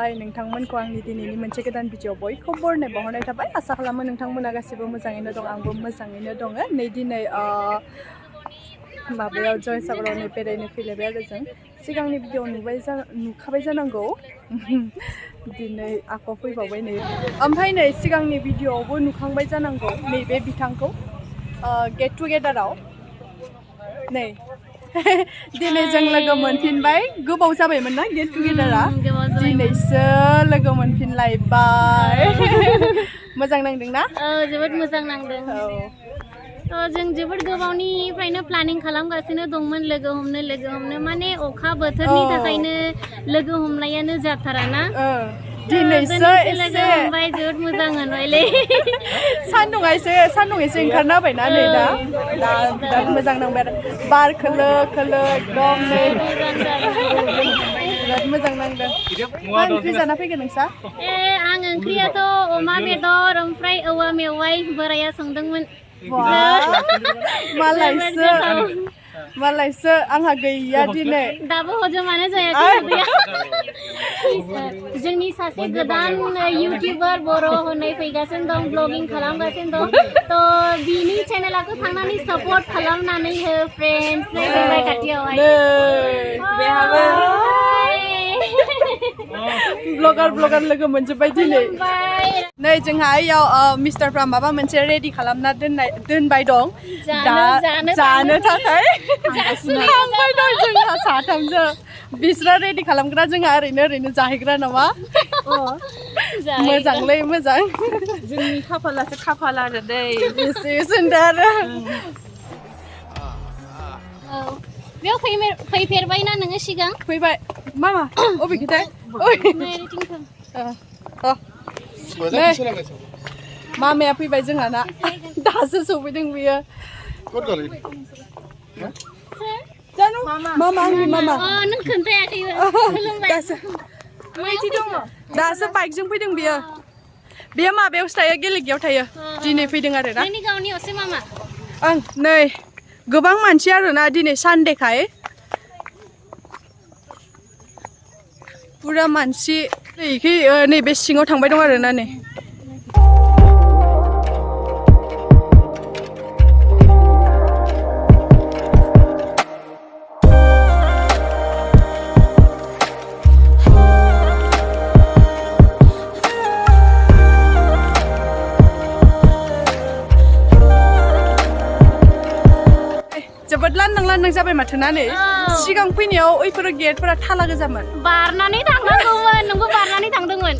खुलुमबाय नोंथांमोनखौ आंनि दिनैनि मोनसे गोदान भिडिअ बयखौबो बरनाय बावहरनाय थाबाय आसा खालामो नोंथांमोना गासिबो मोजाङैनो दं आंबो मोजाङैनो दङ नै दिनै माबायाव जयसागरावनो बेरायनो फैलायबाय आरो जों सिगांनि भिडिअ नुखाबाय जानांगौ दिनै आख' फैबावबाय नै ओमफ्राय नै सिगांनि भिडिअआवबो नुखांबाय जानांगौ नैबे बिथांखौ गेट टुगेदाराव नै दिनै जों लोगो मोनफिनबाय गोबाव जाबायमोन ना गेट टुगेदारा दिनैसो लोगो मोनफिनलायबाय मोजां नांदों ना जोबोद मोजां नांदों जों जोबोद गोबावनिफ्रायनो प्लानिं खालामगासिनो दंमोन लोगो हमनो माने अखा बोथोरनि थाखायनो लोगो हमनायानो जाथारा ना दिनैसो लोगो हमबाय जोबोद मोजां मोनबायलै सान्दुं एसे ओंखारना होबायना नै दा बिराद मोजां नांबाय आरो बार खोलो खोलो एकदम नै बिराद मोजां नांदों मा ओंख्रि जाना फैगोन नोंसा आं ओंख्रियाथ' अमा बेदर ओमफ्राय औवा मेवाइ बोराया संदोंमोन मालायसो आंहा गैया दिनै दाबो हजमानो जायाखै जोंनि सासे गोदान इउटिउबार बर' होननाय फैगासिनो दं ब्लगिं खालामगासिनो दं थ' बिनि चेनेलखौ थांनानै सापर्ट खालामनानै हो फ्रेन्ड्स नै खाथियावहाय ब्लगार लोगो मोनजोब्बाय दिनै नै जोंहा इयाव मिस्टारफ्रा माबा मोनसे रेडि खालामना दोनबाय दं दा जानो थाखाय थांबाय दं जोंहा साथामजों बिस्रा रेडि खालामग्रा जोंहा ओरैनो जाहैग्रा नामा मोजांलै मोजां जोंनि खाफालासो खाफाल आरो दै एसे आरो बेयाव फैफेरबायना नोङो सिगां फैबाय मामा अबेखिथाय मामाया फैबाय जोंहा ना दासो सफैदों बियो मामा आंनि मामा नों खोन्थायाखै दासो बाइकजों फैदों बियो माबायावसो थायो गेलेगियाव थायो दिनै फैदों आरो ना ओं नै गोबां मानसि आरोना दिनै सानडेखाय पुरा मानसि नैबे सिङाव थांबाय दं आरोना नै जोबोद लांदां जाबाय माथो ना नै सिगां फैनायाव ओइफोर गेटफोरा थाला गोजामोन बारनानै थांनांगौमोन नोंबो बारनानै थांदोंमोन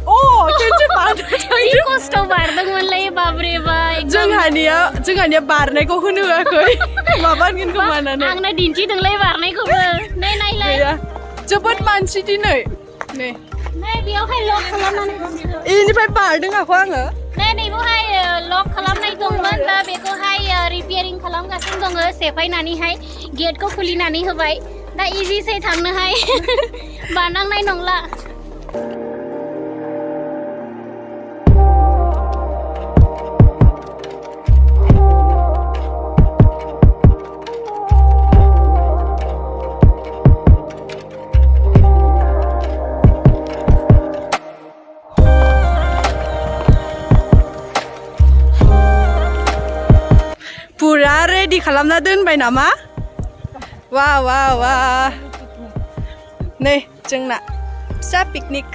खस्थ' बारदोंमोनलै बाब्रे बा जोंहानिया बारनायखौ होनो होआखै माबा होनगोन खोमानानै आंनो दिन्थिदोंलै बारनायखौबो नै नायलाय जोबोद मानसि दिनै नै बेयावहाय लक खालामनानै इनिफ्राय बारदों आखौ आङो नैबेवहाय लक खालामनाय दंमोन दा बेखौहाय रिपेयारिं खालामगासिनो दङ सेफायनानैहाय गेटखौ खुलिनानै होबाय दा इजिसै थांनोहाय बारनांनाय नंला पुरा रेडि खालामना दोनबाय नामा वा नै जोंना फिसा पिकनिक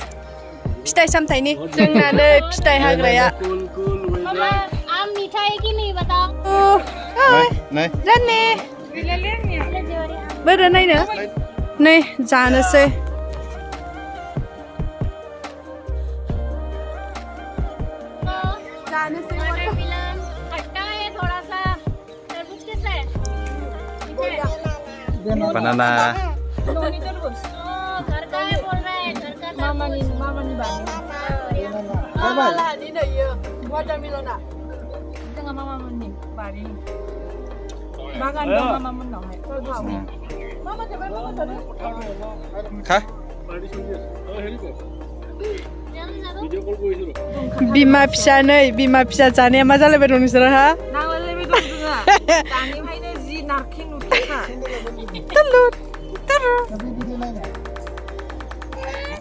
फिथाइ सामथाइनि जोंना नै फिथाइ हाग्राया बोरो नायनो नै जानोसै banana बिमा फिसा नै बिमा फिसा जानाया मा जालायबाय दं नोंसोरो हा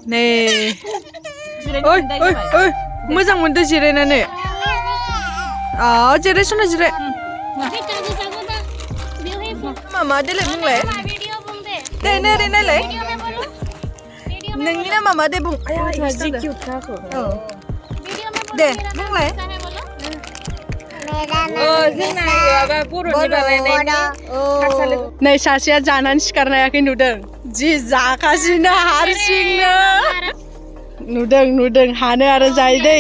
नै ओइ ओइ ओइ मोजां मोनदो जिरायनानै जिरायसना जिराय मामा देलाय बुंलाय दे ओरै नायलाय नोंनि नामा मा दे बुं जि किउट थाखो दे बुंलाय नै सासेया जानानै सिखारनो हायाखै नुदों जि जागासिनो हारसिंनो नुदों हानो आरो जायो दे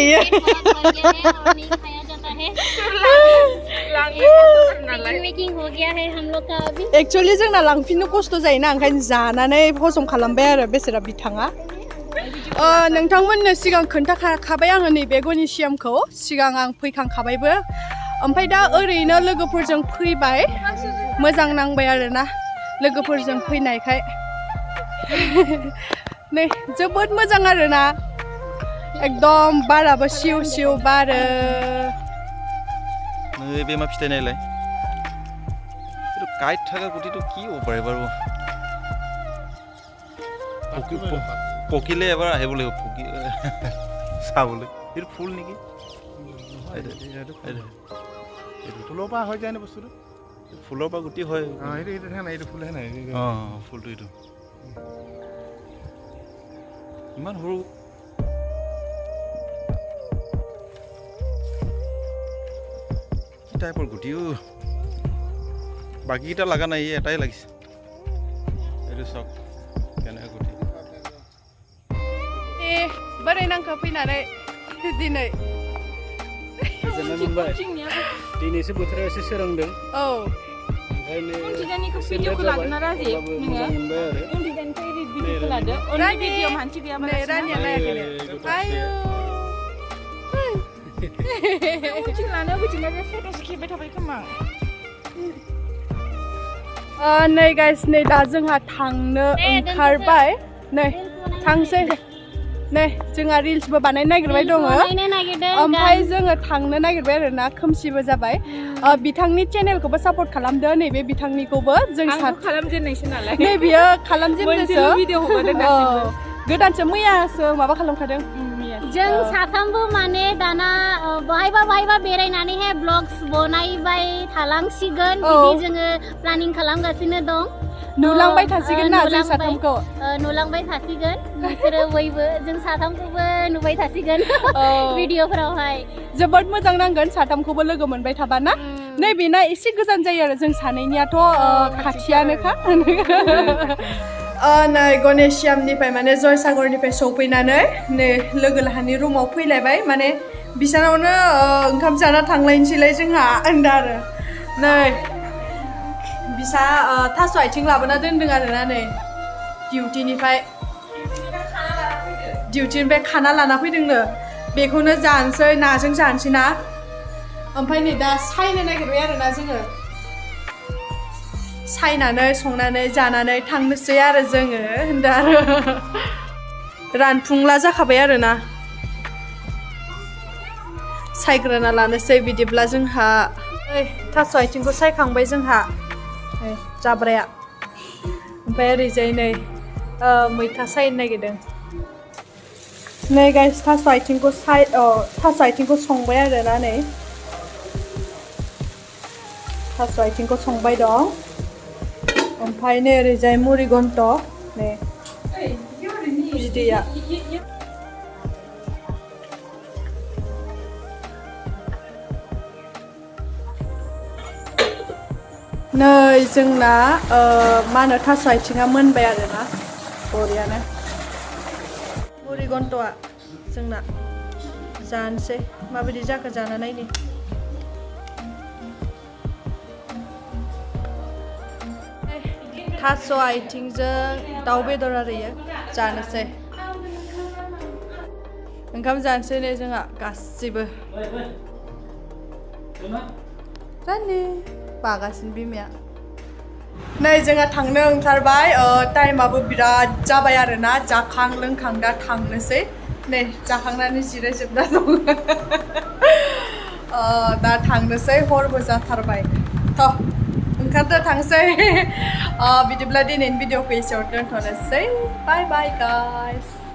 एक्चुअली जोंना लांफिननो खस्थ' जायोना ओंखायनो जानानै हजम खालामबाय आरो बेसेरा बिथाङा नोंथांमोननो सिगां खोन्थाखाबाय आङो नैबे गनेशियामखौ सिगां आं फैखांखाबायबो ओमफ्राय दा ओरैनो लोगोफोरजों फैबाय मोजां नांबाय आरोना लोगोफोरजों फैनायखाय नै जोबोद मोजां आरोना एकदम बाराबो सिउ सिउ बारो नै बे मा फिथाइ नायलाय काइट थाखा गुटिটো কি হ'ব পাৰে বাৰু পকিলে এবাৰ আহিব লাগিব পকি চাবলৈ এইটো ফুল নেকি ফুলৰ পৰা হৈ যায় নে বস্তুটো ফুলৰ পৰা গুটি হয় এইটো ফুলহে নাই ফুলটো এইটো ইমান সৰু কি টাইপৰ গুটিও বাকিটা লাগা নাই এটাই লাগিছে এইটো সব কেনেকা গুটি बोरै नांखो फैनानै दिनै दिनैसो बोथोरा एसे सोरांदों औ उन्दैनिखौ भिडिअखौ लागोन ना राजि नोङो उन्दैनिफ्राय भिडिअखौ लादो उन्दै भिडिअ मानसि गैयाबा रानिया नायाखैनो आयु उनथिं लानायाव बिदिनो बे फट'सो खेबबाय थाबाय खोमा नै गाइस नै दा जोंहा थांनो ओंखारबाय नै थांसै नै जोंहा रिल्सबो बानायनो नागिरबाय दङ ओमफ्राय जोङो थांनो नागिरबाय आरोना खोमसिबो जाबाय बिथांनि चेनेलखौबो सापर्ट खालामदो नैबे बिथांनिखौबो जों खालामजेननायसो नालाय नै बियो खालामजेननायसो भिडिअ हगारदों गासिबो गोदानसो मैयासो माबा खालामखादों जों साथामबो माने दाना बहायबा बेरायनानैहाय ब्लग्स बनायबाय थालांसिगोन बिदि जोङो प्लानिं खालामगासिनो दं नुलांबाय थासिगोन ना जों साथामखौ नुलांबाय थासिगोन नोंसोरो बयबो जों साथामखौबो नुबाय थासिगोन भिडिअफोरावहाय जोबोद मोजां नांगोन साथामखौबो लोगो मोनबाय थाबा ना नै बेना एसे गोजान जायो आरो जों सानैनियाथ' खाथियानोखा नै गनेशियामनिफ्राय माने जयसागरनिफ्राय सौफैनानै नै लोगो लाहानि रुमाव फैलायबाय माने बिसानावनो ओंखाम जाना थांलायनोसैलाय जोंहा होनदों आरो नै बिसा थास' आथिं लाबोना दोनदों आरोना नै डिउटिनिफ्राय खाना लाना फैदोंनो बेखौनो जानोसै नाजों जानोसै ना ओमफ्राय नै दा सायनो नागिरबाय आरोना जोङो सायनानै संनानै जानानै थांनोसै आरो जोङो होनदों आरो रानफुंला जाखाबाय आरोना सायग्रोना लानोसै बिदिब्ला जोंहा थास' आथिंखौ सायखांबाय जोंहा जाब्राया ओमफ्राय ओरैजाय नै मैथा सायनो नागिरदों नै गाइस थास' आथिंखौ संबाय आरोना नै थास' आथिंखौ संबाय दं ओमफ्राय नै ओरैजाय मुरिगन्ट नै बिदैया नै जोंना मा होनो थास' आथिङा मोनबाय आरोना बरियानो मुरिगन्टआ जोंना जानोसै माबायदि जाखो जाना नायनि थास' आथिंजों दाउ बेदर आरो इयो जानोसै ओंखाम जानोसै नै जोंहा गासिबो रानि बागासिनो बिमाया नै जोंहा थांनो ओंखारबाय टाइमाबो बिराद जाबाय आरोना जाखां लोंखां दा थांनोसै नै जाखांनानै जिरायजोबना दं दा थांनोसै हरबो जाथारबाय थ' ओंखारदो थांसै बिदिब्ला दिनैनि भिडिअखौ एसेयाव दोनथ'नोसै बाय बाय गाइस